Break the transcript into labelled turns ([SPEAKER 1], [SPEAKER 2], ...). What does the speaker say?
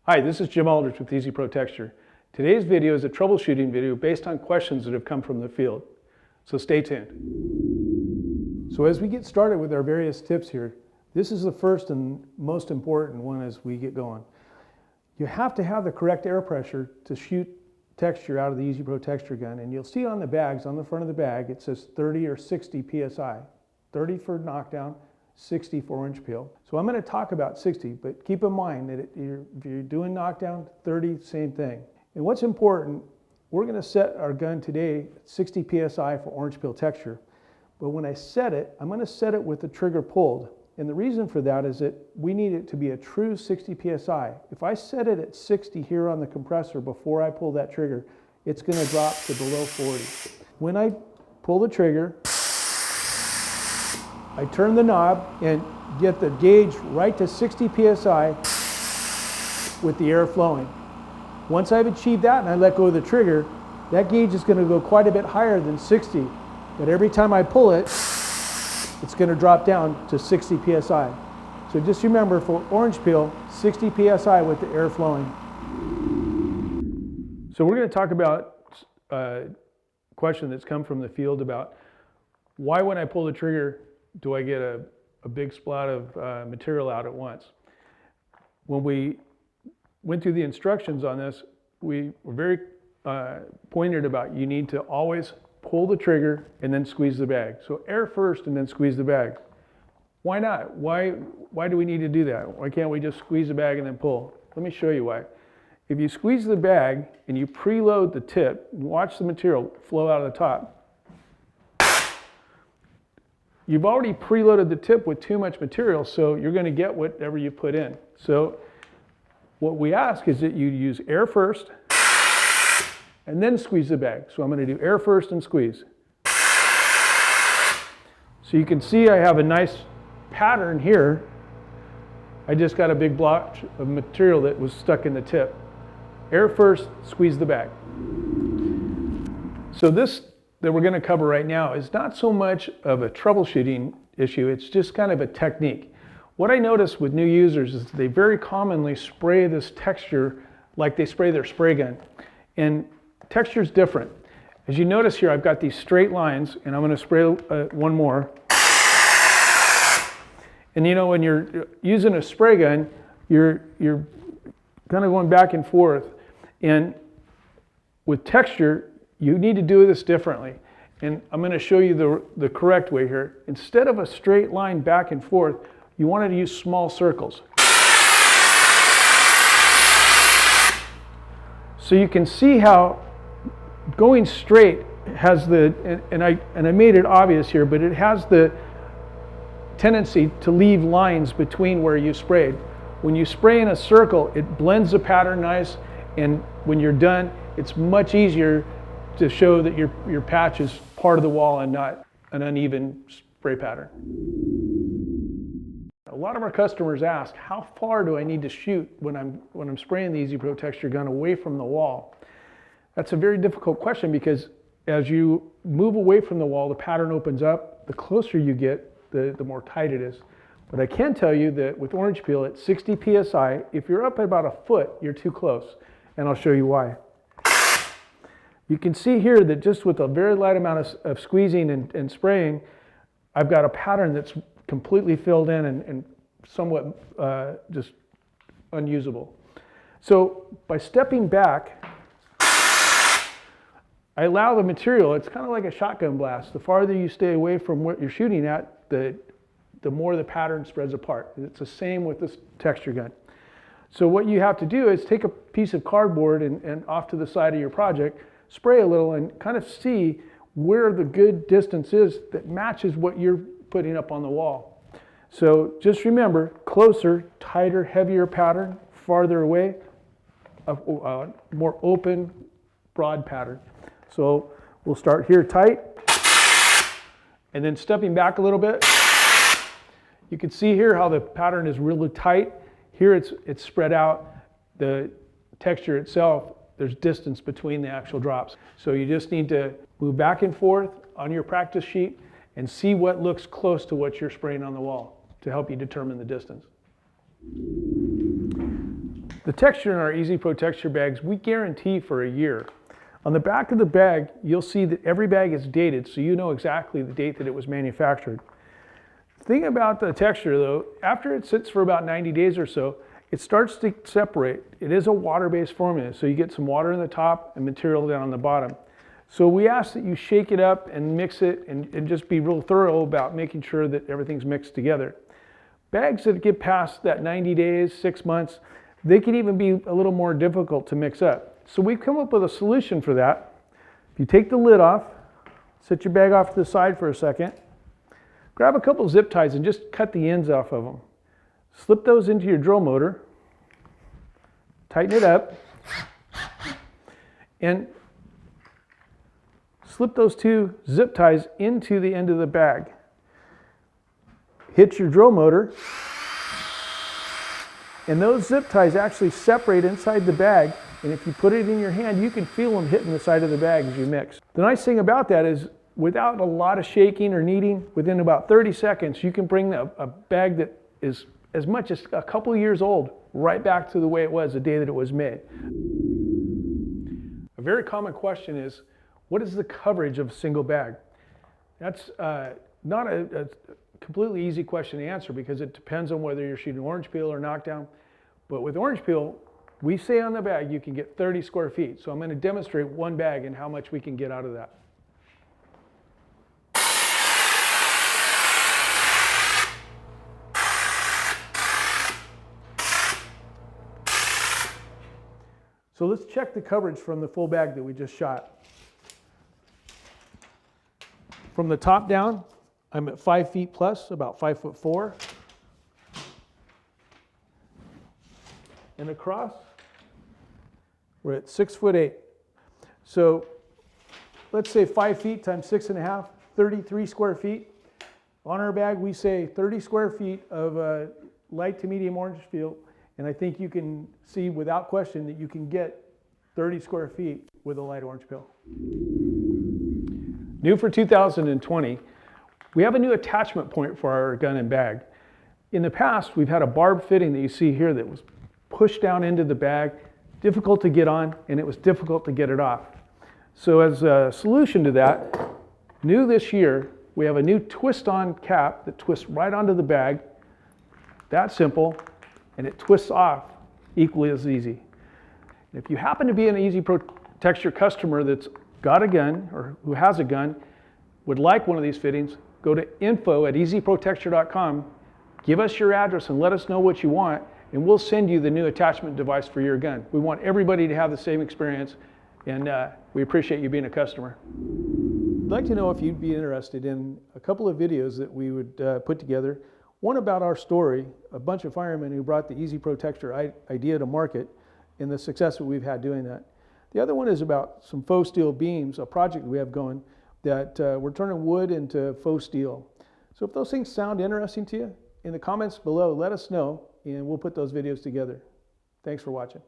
[SPEAKER 1] Hi, this is Jim Aldrich with Easy Pro Texture. Today's video is a troubleshooting video based on questions that have come from the field. So stay tuned. So as we get started with our various tips here, this is the first and most important one as we get going. You have to have the correct air pressure to shoot texture out of the Easy Pro Texture gun. And you'll see on the bags, on the front of the bag, it says 30 or 60 PSI. 30 for knockdown, 60 for orange peel. So I'm going to talk about 60, but keep in mind that if you're doing knockdown, 30, same thing. And what's important, we're going to set our gun today at 60 PSI for orange peel texture. But when I set it, I'm going to set it with the trigger pulled. And the reason for that is that we need it to be a true 60 PSI. If I set it at 60 here on the compressor before I pull that trigger, it's going to drop to below 40. When I pull the trigger, I turn the knob and get the gauge right to 60 PSI with the air flowing. Once I've achieved that and I let go of the trigger, that gauge is going to go quite a bit higher than 60. But every time I pull it, it's going to drop down to 60 PSI. So just remember, for orange peel, 60 PSI with the air flowing. So we're going to talk about a question that's come from the field about why when I pull the trigger do I get a big splat of material out at once. When we went through the instructions on this, we were very pointed about you need to always pull the trigger and then squeeze the bag. So air first and then squeeze the bag. Why not? Why do we need to do that? Why can't we just squeeze the bag and then pull? Let me show you why. If you squeeze the bag and you preload the tip and watch the material flow out of the top, you've already preloaded the tip with too much material, so you're going to get whatever you put in. So what we ask is that you use air first and then squeeze the bag. So I'm going to do air first and squeeze. So you can see I have a nice pattern here. I just got a big block of material that was stuck in the tip. Air first, squeeze the bag. So this that we're going to cover right now is not so much of a troubleshooting issue, it's just kind of a technique. What I notice with new users is they very commonly spray this texture like they spray their spray gun. And texture is different. As you notice here, I've got these straight lines, and I'm going to spray one more. And you know, when you're using a spray gun, you're kind of going back and forth. And with texture, you need to do this differently. And I'm going to show you the correct way here. Instead of a straight line back and forth, you want to use small circles. So you can see how going straight has and I made it obvious here, but it has the tendency to leave lines between where you sprayed. When you spray in a circle, it blends the pattern nice, and when you're done, it's much easier to show that your patch is part of the wall and not an uneven spray pattern. A lot of our customers ask, how far do I need to shoot when I'm spraying the Easy Pro Texture gun away from the wall? That's a very difficult question because as you move away from the wall, the pattern opens up. The closer you get, the more tight it is. But I can tell you that with orange peel at 60 PSI, if you're up at about a foot, you're too close. And I'll show you why. You can see here that just with a very light amount of squeezing and spraying, I've got a pattern that's completely filled in and somewhat just unusable. So by stepping back, I allow the material, it's kind of like a shotgun blast. The farther you stay away from what you're shooting at, the more the pattern spreads apart. It's the same with this texture gun. So what you have to do is take a piece of cardboard and off to the side of your project, spray a little and kind of see where the good distance is that matches what you're putting up on the wall. So just remember, closer, tighter, heavier pattern, farther away, a more open, broad pattern. So we'll start here tight, and then stepping back a little bit. You can see here how the pattern is really tight. Here it's spread out. The texture itself, there's distance between the actual drops. So you just need to move back and forth on your practice sheet and see what looks close to what you're spraying on the wall to help you determine the distance. The texture in our Easy Pro texture bags, we guarantee for a year. On the back of the bag, you'll see that every bag is dated, so you know exactly the date that it was manufactured. The thing about the texture though, after it sits for about 90 days or so, it starts to separate. It is a water-based formula, so you get some water in the top and material down on the bottom. So we ask that you shake it up and mix it and just be real thorough about making sure that everything's mixed together. Bags that get past that 90 days, 6 months, they can even be a little more difficult to mix up. So we've come up with a solution for that. If you take the lid off, set your bag off to the side for a second, grab a couple zip ties and just cut the ends off of them. Slip those into your drill motor, tighten it up, and slip those two zip ties into the end of the bag. Hit your drill motor, and those zip ties actually separate inside the bag, and if you put it in your hand, you can feel them hitting the side of the bag as you mix. The nice thing about that is, without a lot of shaking or kneading, within about 30 seconds, you can bring a bag that is as much as a couple years old right back to the way it was the day that it was made. A very common question is, what is the coverage of a single bag? That's not a completely easy question to answer because it depends on whether you're shooting orange peel or knockdown. But with orange peel, we say on the bag you can get 30 square feet. So I'm going to demonstrate one bag and how much we can get out of that. So let's check the coverage from the full bag that we just shot. From the top down, I'm at 5 feet plus, about 5'4". And across, we're at 6'8". So let's say 5 feet times 6.5, 33 square feet. On our bag, we say 30 square feet of light to medium orange peel. And I think you can see without question that you can get 30 square feet with a light orange peel. New for 2020, we have a new attachment point for our gun and bag. In the past, we've had a barb fitting that you see here that was pushed down into the bag, difficult to get on, and it was difficult to get it off. So as a solution to that, new this year, we have a new twist-on cap that twists right onto the bag. That simple. And it twists off equally as easy. If you happen to be an Easy Pro Texture customer that's got a gun or who has a gun, would like one of these fittings, go to info@easyprotexture.com, give us your address and let us know what you want, and we'll send you the new attachment device for your gun. We want everybody to have the same experience, and we appreciate you being a customer. I'd like to know if you'd be interested in a couple of videos that we would put together. One about our story, a bunch of firemen who brought the Easy Pro Texture idea to market and the success that we've had doing that. The other one is about some faux steel beams, a project we have going that we're turning wood into faux steel. So if those things sound interesting to you, in the comments below, let us know and we'll put those videos together. Thanks for watching.